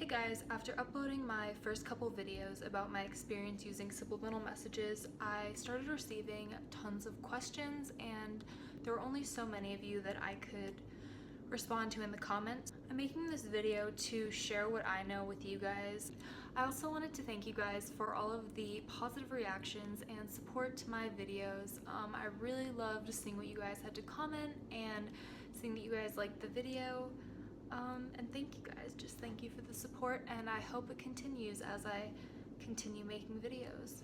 guys, after uploading my first couple videos about my experience using subliminal messages, I started receiving tons of questions and there were only so many of you that I could respond to in the comments. I'm making this video to share what I know with you guys. I also wanted to thank you guys for all of the positive reactions and support to my videos. I really loved seeing what you guys had to comment and seeing that you guys liked the video. And thank you guys, just thank you for the support, and I hope it continues as I continue making videos.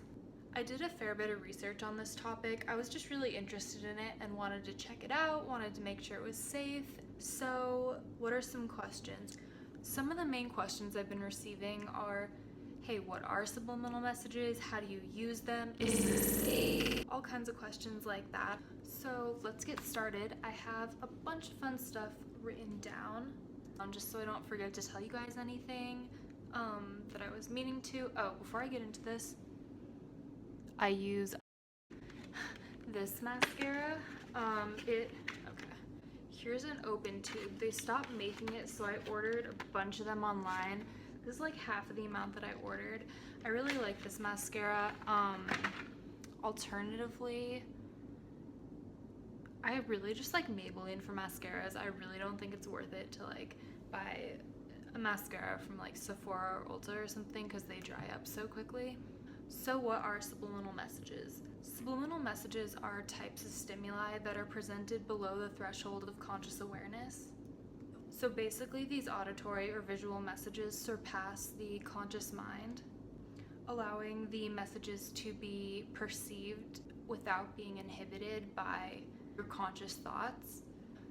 I did a fair bit of research on this topic. I was just really interested in it and wanted to check it out, wanted to make sure it was safe. So what are some questions? Some of the main questions I've been receiving are, hey, what are subliminal messages? How do you use them? Is this safe? All kinds of questions like that. So let's get started. I have a bunch of fun stuff written down, just so I don't forget to tell you guys anything that I was meaning to. Oh, before I get into this, I use this mascara. Okay. Here's an open tube. They stopped making it, so I ordered a bunch of them online. This is like half of the amount that I ordered. I really like this mascara. Alternatively, I really just like Maybelline for mascaras. I really don't think it's worth it to like buy a mascara from like Sephora or Ulta or something because they dry up so quickly. So what are subliminal messages? Subliminal messages are types of stimuli that are presented below the threshold of conscious awareness. So basically these auditory or visual messages surpass the conscious mind, allowing the messages to be perceived without being inhibited by your conscious thoughts.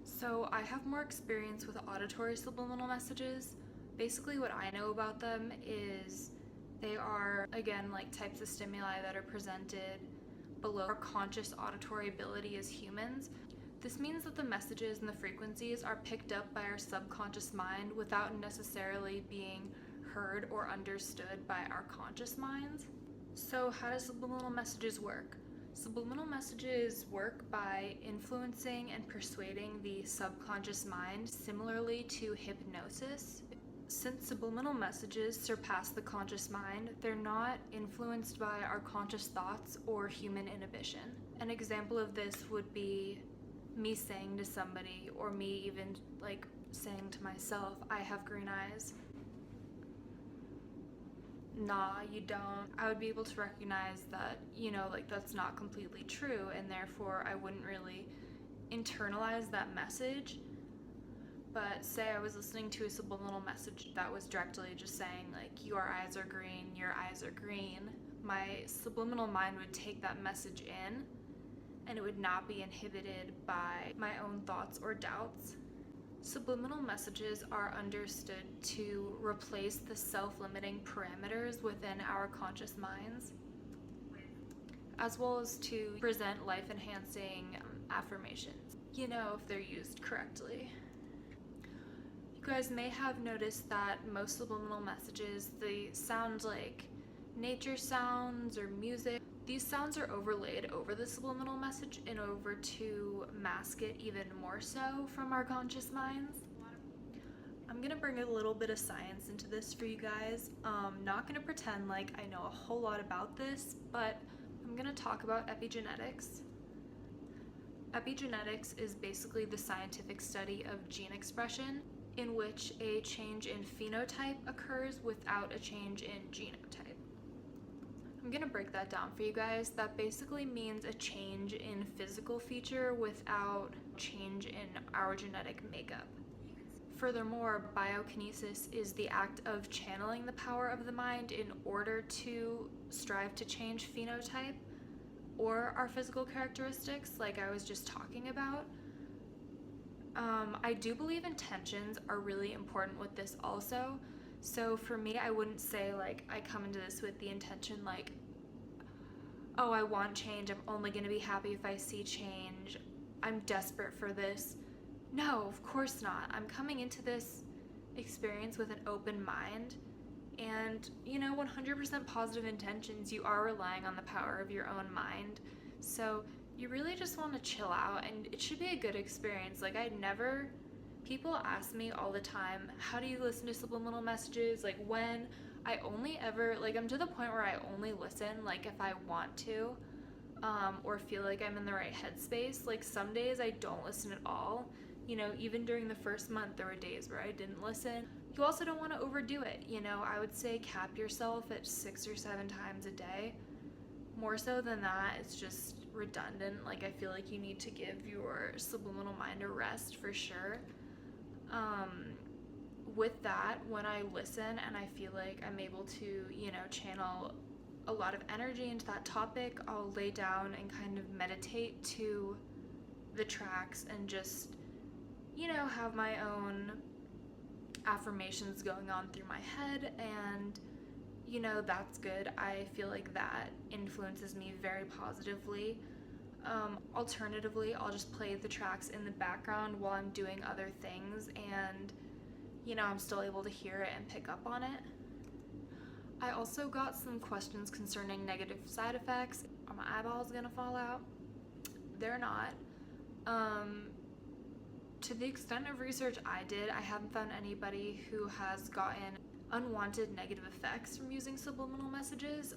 So I have more experience with auditory subliminal messages. Basically what I know about them is they are, again, like types of stimuli that are presented below our conscious auditory ability as humans. This means that the messages and the frequencies are picked up by our subconscious mind without necessarily being heard or understood by our conscious minds. So how do subliminal messages work? Subliminal messages work by influencing and persuading the subconscious mind, similarly to hypnosis. Since subliminal messages surpass the conscious mind, they're not influenced by our conscious thoughts or human inhibition. An example of this would be me saying to somebody, or me even like saying to myself, I have green eyes. Nah, you don't. I would be able to recognize that, like that's not completely true, and therefore I wouldn't really internalize that message. But say I was listening to a subliminal message that was directly just saying like, your eyes are green, your eyes are green, my subliminal mind would take that message in and it would not be inhibited by my own thoughts or doubts. Subliminal messages are understood to replace the self-limiting parameters within our conscious minds, as well as to present life-enhancing affirmations, if they're used correctly. You guys may have noticed that most subliminal messages, they sound like nature sounds or music. These sounds are overlaid over the subliminal message in order to mask it even more so from our conscious minds. I'm gonna bring a little bit of science into this for you guys. Not gonna pretend like I know a whole lot about this, but I'm gonna talk about epigenetics. Epigenetics is basically the scientific study of gene expression in which a change in phenotype occurs without a change in genotype. I'm gonna break that down for you guys. That basically means a change in physical feature without change in our genetic makeup. Furthermore, biokinesis is the act of channeling the power of the mind in order to strive to change phenotype or our physical characteristics, like I was just talking about. I do believe intentions are really important with this also. So for me, I wouldn't say like I come into this with the intention like, oh, I want change, I'm only gonna be happy if I see change, I'm desperate for this. No, of course not. I'm coming into this experience with an open mind and 100% positive intentions. You are relying on the power of your own mind. So you really just want to chill out, and it should be a good experience. Like, I'd never People ask me all the time, how do you listen to subliminal messages? Like, when? I only ever, like, I'm to the point where I only listen, like, if I want to, or feel like I'm in the right headspace. Like, some days I don't listen at all. You know, even during the first month, there were days where I didn't listen. You also don't want to overdo it. You know, I would say cap yourself at 6 or 7 times a day. More so than that, it's just redundant. Like, I feel like you need to give your subliminal mind a rest for sure. With that, when I listen and I feel like I'm able to, you know, channel a lot of energy into that topic, I'll lay down and kind of meditate to the tracks and just, you know, have my own affirmations going on through my head, and, you know, that's good. I feel like that influences me very positively. Alternatively, I'll just play the tracks in the background while I'm doing other things, and, you know, I'm still able to hear it and pick up on it. I also got some questions concerning negative side effects. Are my eyeballs gonna fall out? They're not. To the extent of research I did, I haven't found anybody who has gotten unwanted negative effects from using subliminal messages.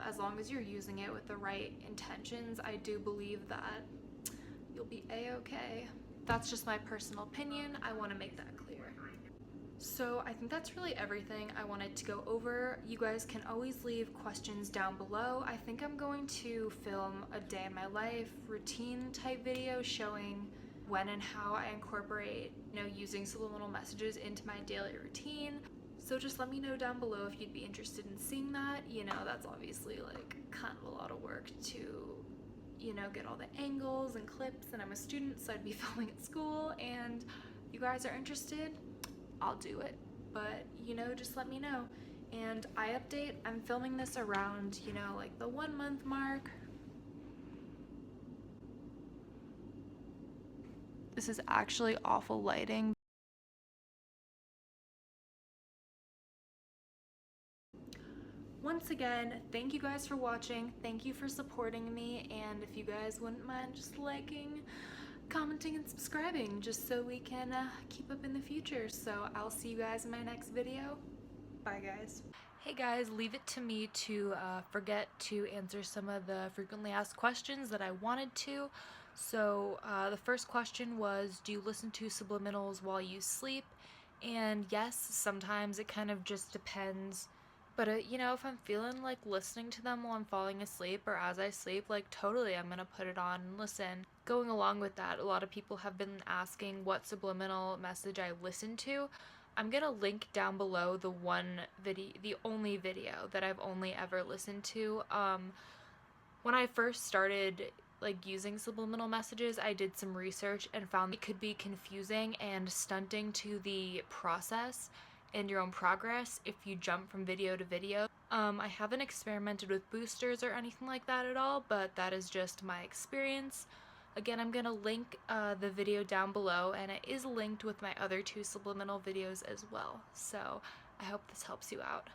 As long as you're using it with the right intentions, I do believe that you'll be a-okay. That's just my personal opinion. I want to make that clear. So I think that's really everything I wanted to go over. You guys can always leave questions down below. I think I'm going to film a day in my life routine type video showing when and how I incorporate, you know, using subliminal messages into my daily routine. So just let me know down below if you'd be interested in seeing that. You know, that's obviously like kind of a lot of work to, you know, get all the angles and clips, and I'm a student, so I'd be filming at school, and you guys are interested, I'll do it. But, you know, just let me know. And I update, I'm filming this around, you know, like the 1 month mark. This is actually awful lighting. Once again, thank you guys for watching. Thank you for supporting me. And if you guys wouldn't mind just liking, commenting, and subscribing, just so we can keep up in the future. So I'll see you guys in my next video. Bye, guys. Hey guys, leave it to me to forget to answer some of the frequently asked questions that I wanted to. So the first question was, do you listen to subliminals while you sleep? And yes, sometimes it kind of just depends. But, you know, if I'm feeling like listening to them while I'm falling asleep or as I sleep, like, totally, I'm gonna put it on and listen. Going along with that, a lot of people have been asking what subliminal message I listen to. I'm gonna link down below the only video that I've only ever listened to. When I first started, like, using subliminal messages, I did some research and found it could be confusing and stunting to the process and your own progress if you jump from video to video. I haven't experimented with boosters or anything like that at all, but that is just my experience. Again, I'm gonna link the video down below, and it is linked with my other 2 subliminal videos as well. So I hope this helps you out.